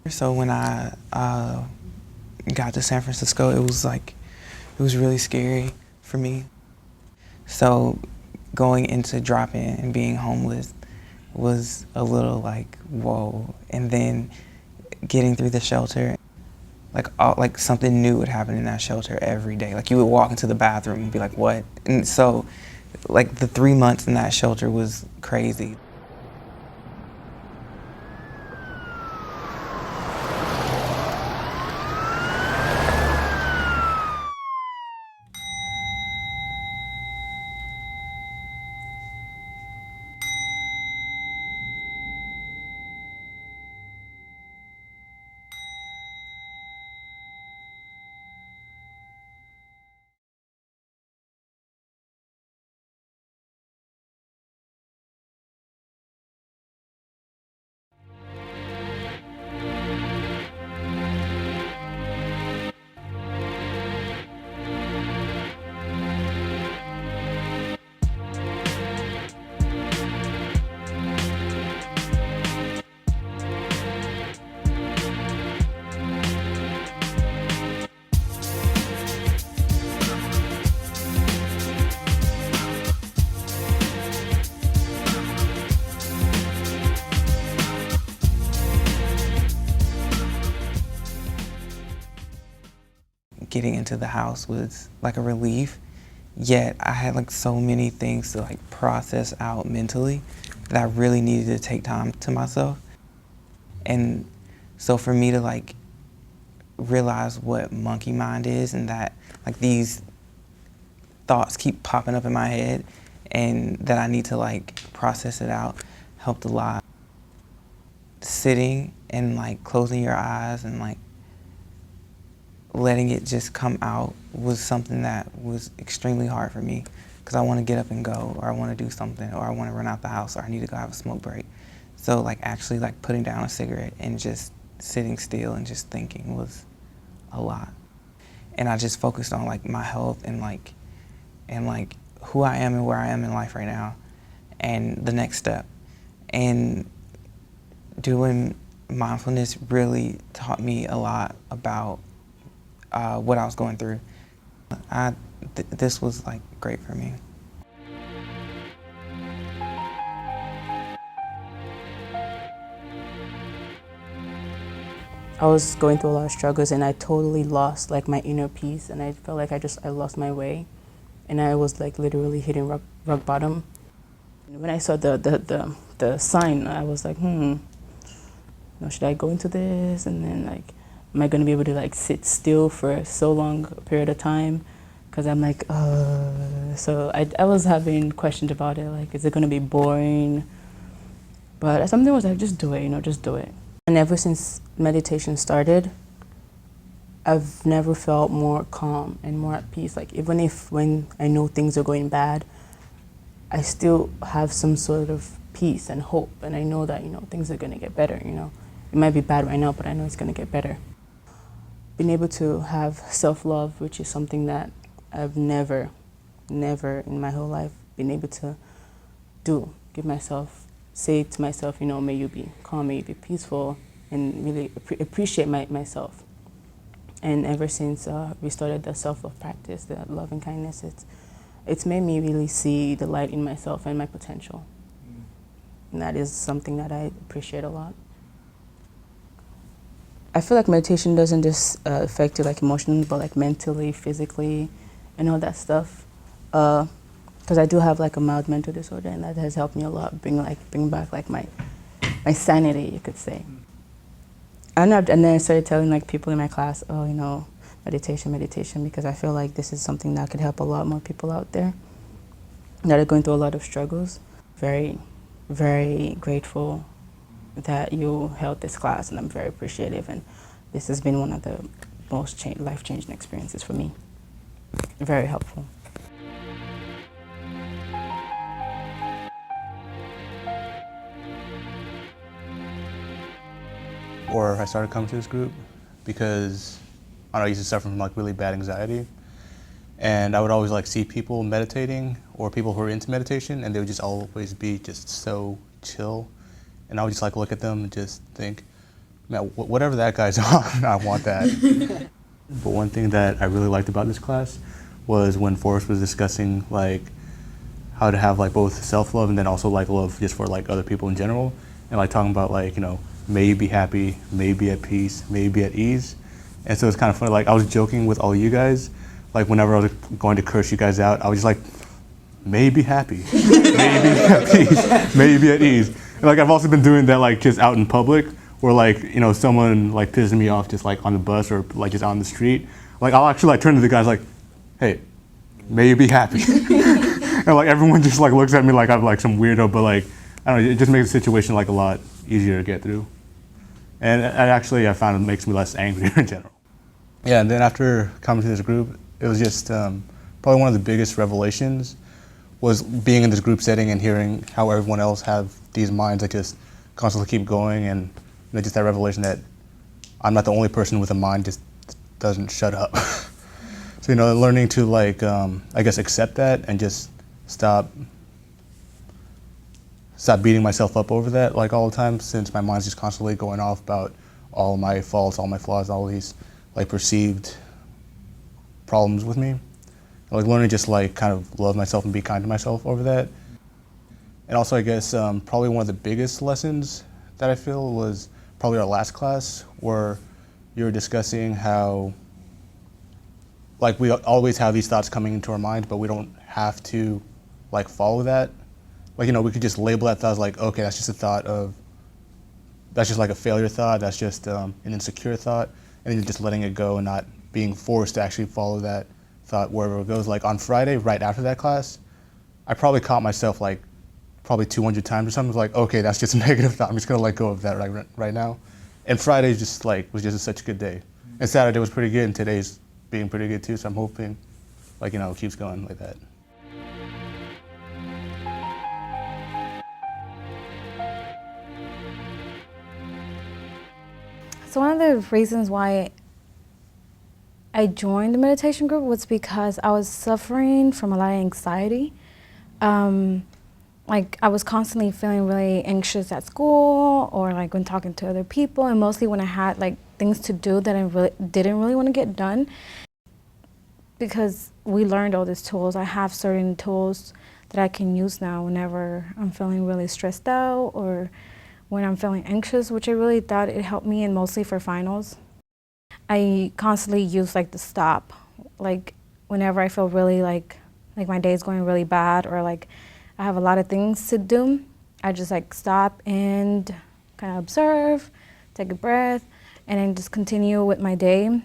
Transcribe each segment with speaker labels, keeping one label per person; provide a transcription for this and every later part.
Speaker 1: So when I got to San Francisco, it was really scary for me. So going into drop-in and being homeless was a little like, whoa. And then getting through the shelter, like something new would happen in that shelter every day. Like you would walk into the bathroom and be like, what? And so like the 3 months in that shelter was crazy. Getting into the house was like a relief, yet I had like so many things to like process out mentally that I really needed to take time to myself. And so for me to like realize what monkey mind is and that like these thoughts keep popping up in my head and that I need to like process it out helped a lot. Sitting and like closing your eyes and like letting it just come out was something that was extremely hard for me because I want to get up and go, or I want to do something, or I want to run out the house, or I need to go have a smoke break. So like actually like putting down a cigarette and just sitting still and just thinking was a lot. And I just focused on like my health and like who I am and where I am in life right now and the next step. And doing mindfulness really taught me a lot about what I was going through. This was like great for me.
Speaker 2: I was going through a lot of struggles and I totally lost like my inner peace, and I felt like I lost my way, and I was like literally hitting rock bottom. When I saw the sign, I was like, should I go into this? And then like, am I gonna be able to like sit still for so long a period of time? Because I'm like, so I was having questions about it, like, is it gonna be boring? But something was like, just do it, just do it. And ever since meditation started, I've never felt more calm and more at peace. Like even if when I know things are going bad, I still have some sort of peace and hope, and I know that things are gonna get better. It might be bad right now, but I know it's gonna get better. Being able to have self-love, which is something that I've never in my whole life been able to do. Say to myself, may you be calm, may you be peaceful, and really appreciate myself. And ever since we started the self-love practice, the love and kindness, it's made me really see the light in myself and my potential. And that is something that I appreciate a lot. I feel like meditation doesn't just affect you like emotionally, but like mentally, physically, and all that stuff. Because I do have like a mild mental disorder, and that has helped me a lot, bring back like my sanity, you could say. And then I started telling like people in my class, meditation, because I feel like this is something that could help a lot more people out there that are going through a lot of struggles. Very, very grateful that you held this class, and I'm very appreciative, and this has been one of the most life-changing experiences for me. Very helpful.
Speaker 3: Or I started coming to this group because I used to suffer from like really bad anxiety, and I would always like see people meditating or people who are into meditation, and they would just always be just so chill, and I would just like look at them and just think, man, whatever that guy's on, I want that. But one thing that I really liked about this class was when Forrest was discussing like how to have like both self-love and then also like love just for like other people in general, and like talking about like, you know, may you be happy, may you be at peace, may you be at ease. And so it's kind of funny, like I was joking with all you guys, like whenever I was going to curse you guys out, I was just like, may you be happy, may you be at peace, may you be at ease. And like I've also been doing that like just out in public, where like, you know, someone like pisses me off just like on the bus or like just on the street, like I'll actually like turn to the guys like, hey, may you be happy. And like everyone just like looks at me like I'm like some weirdo, but like, I don't know, it just makes the situation like a lot easier to get through. And I found it makes me less angry in general. Yeah, and then after coming to this group, it was just probably one of the biggest revelations was being in this group setting and hearing how everyone else have these minds that just constantly keep going, and you know, just that revelation that I'm not the only person with a mind just doesn't shut up. So, you know, learning to like, I guess accept that and just stop beating myself up over that like all the time, since my mind's just constantly going off about all my faults, all my flaws, all these like perceived problems with me. Like learning to just like kind of love myself and be kind to myself over that. And also I guess probably one of the biggest lessons that I feel was probably our last class, where you were discussing how like we always have these thoughts coming into our mind, but we don't have to like follow that. Like, you know, we could just label that thought as like, okay, that's just a thought of, that's just like a failure thought, that's just an insecure thought, and then just letting it go and not being forced to actually follow that thought wherever it goes. Like on Friday, right after that class, I probably caught myself like probably 200 times or something. I was like, okay, that's just a negative thought. I'm just gonna let go of that right now. And Friday just like was just such a good day. And Saturday was pretty good, and today's being pretty good too. So I'm hoping, like, you know, it keeps going like that.
Speaker 4: So one of the reasons why I joined the meditation group was because I was suffering from a lot of anxiety. Like I was constantly feeling really anxious at school, or like when talking to other people, and mostly when I had like things to do that I didn't really want to get done. Because we learned all these tools, I have certain tools that I can use now whenever I'm feeling really stressed out or when I'm feeling anxious, which I really thought it helped me, and mostly for finals. I constantly use like the stop, like whenever I feel really like my day is going really bad, or like I have a lot of things to do, I just like stop and kind of observe, take a breath, and then just continue with my day.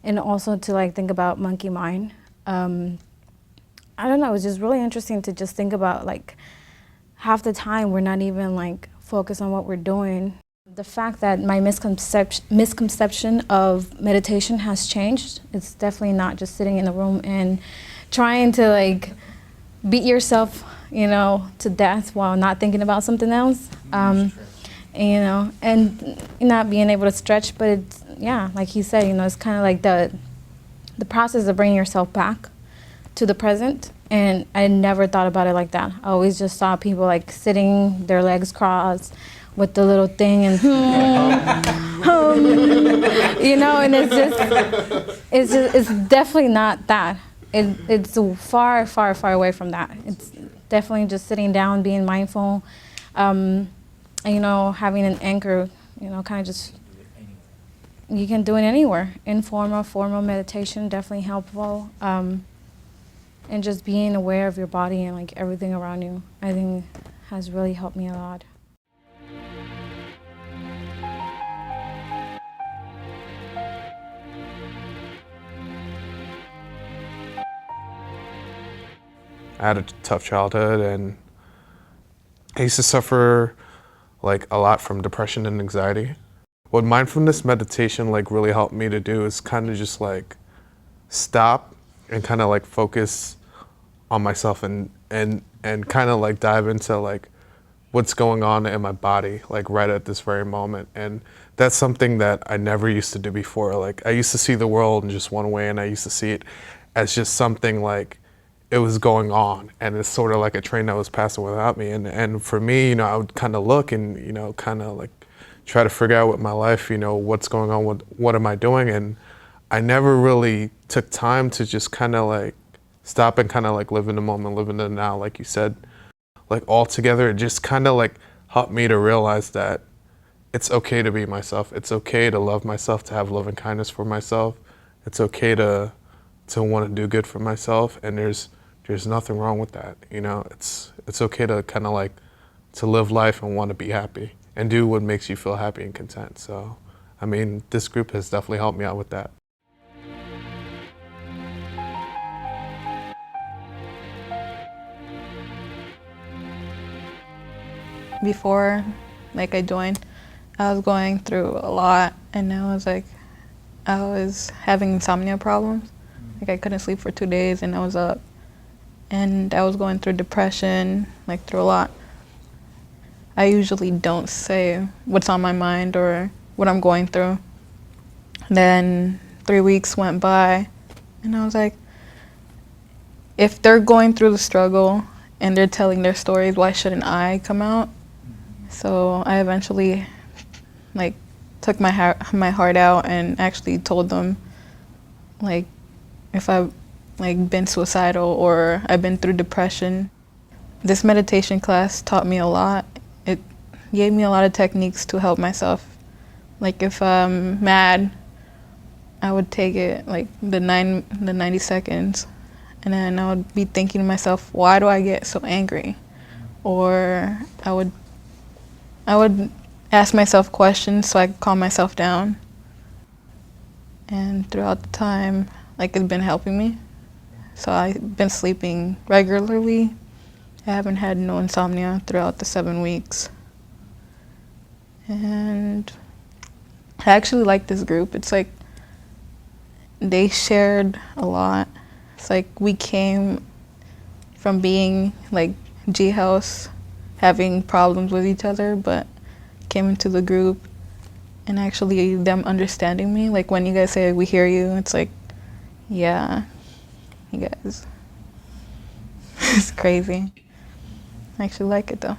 Speaker 4: And also to like think about monkey mind. I don't know, it was just really interesting to just think about like half the time we're not even like focused on what we're doing. The fact that my misconception of meditation has changed. It's definitely not just sitting in a room and trying to like beat yourself, you know, to death while not thinking about something else. You know, and not being able to stretch, but it's, yeah, like he said, you know, it's kind of like the process of bringing yourself back to the present. And I never thought about it like that. I always just saw people like sitting, their legs crossed, with the little thing, and you know, and it's definitely not that. It's far, far, far away from that. It's definitely just sitting down, being mindful, and, you know, having an anchor, you know, kind of just, you can do it anywhere. Informal, formal meditation, definitely helpful. And just being aware of your body and like everything around you, I think has really helped me a lot.
Speaker 5: I had a tough childhood, and I used to suffer like a lot from depression and anxiety. What mindfulness meditation like really helped me to do is kind of just like stop and kind of like focus on myself and kind of like dive into like what's going on in my body like right at this very moment. And that's something that I never used to do before. Like I used to see the world in just one way, and I used to see it as just something like it was going on, and it's sort of like a train that was passing without me. And for me, you know, I would kind of look and, you know, kind of like try to figure out with my life, what's going on, what am I doing? And I never really took time to just kind of like stop and kind of like live in the moment, live in the now, like you said. Like altogether, it just kind of like helped me to realize that it's okay to be myself. It's okay to love myself, to have love and kindness for myself. It's okay to want to do good for myself, and there's nothing wrong with that. It's okay to kind of like to live life and want to be happy and do what makes you feel happy and content. So, I mean, this group has definitely helped me out with that.
Speaker 6: Before I joined, I was going through a lot, and I was having insomnia problems. I couldn't sleep for 2 days, and I was up. And I was going through depression, through a lot. I usually don't say what's on my mind or what I'm going through. Then 3 weeks went by, and I was like, if they're going through the struggle and they're telling their stories, why shouldn't I come out? So I eventually took my heart out and actually told them if I've been suicidal or I've been through depression. This meditation class taught me a lot. It gave me a lot of techniques to help myself. If I'm mad, I would take it the 90 seconds, and then I would be thinking to myself, why do I get so angry? Or I would ask myself questions so I could calm myself down. And throughout the time, it's been helping me. So I've been sleeping regularly. I haven't had no insomnia throughout the 7 weeks. And I actually like this group. It's they shared a lot. It's we came from being G House, having problems with each other, but came into the group and actually them understanding me. When you guys say, we hear you, it's yeah, you guys. It's crazy. I actually like it though.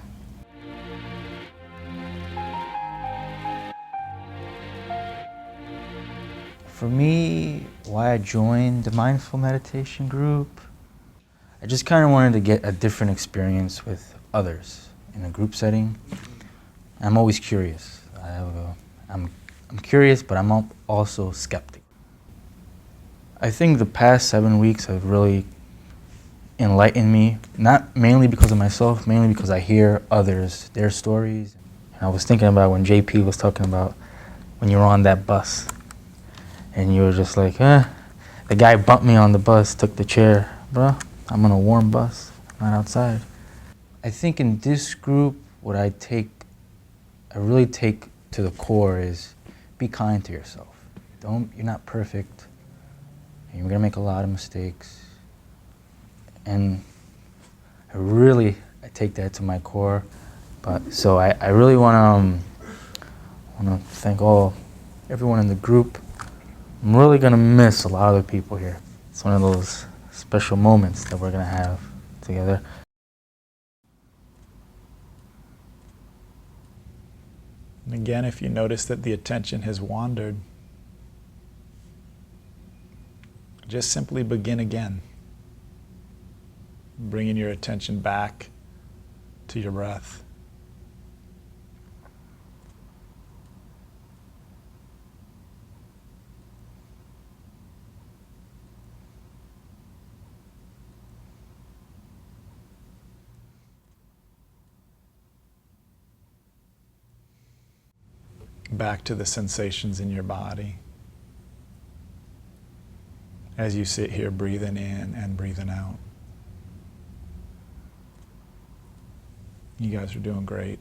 Speaker 7: For me, why I joined the mindful meditation group, I just kind of wanted to get a different experience with others in a group setting. I'm always curious. I'm curious, but I'm also skeptic. I think the past 7 weeks have really enlightened me, not mainly because of myself, mainly because I hear others, their stories. And I was thinking about when JP was talking about when you were on that bus and you were just like, the guy bumped me on the bus, took the chair. Bruh, I'm on a warm bus, not outside. I think in this group, what I really take to the core is be kind to yourself. You're not perfect. And you're gonna make a lot of mistakes. And I take that to my core. So I really wanna thank everyone in the group. I'm really gonna miss a lot of the people here. It's one of those special moments that we're gonna have together.
Speaker 8: And again, if you notice that the attention has wandered, just simply begin again, bringing your attention back to your breath. Back to the sensations in your body as you sit here breathing in and breathing out. You guys are doing great.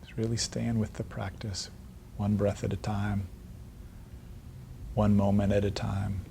Speaker 8: Just really staying with the practice, one breath at a time, one moment at a time.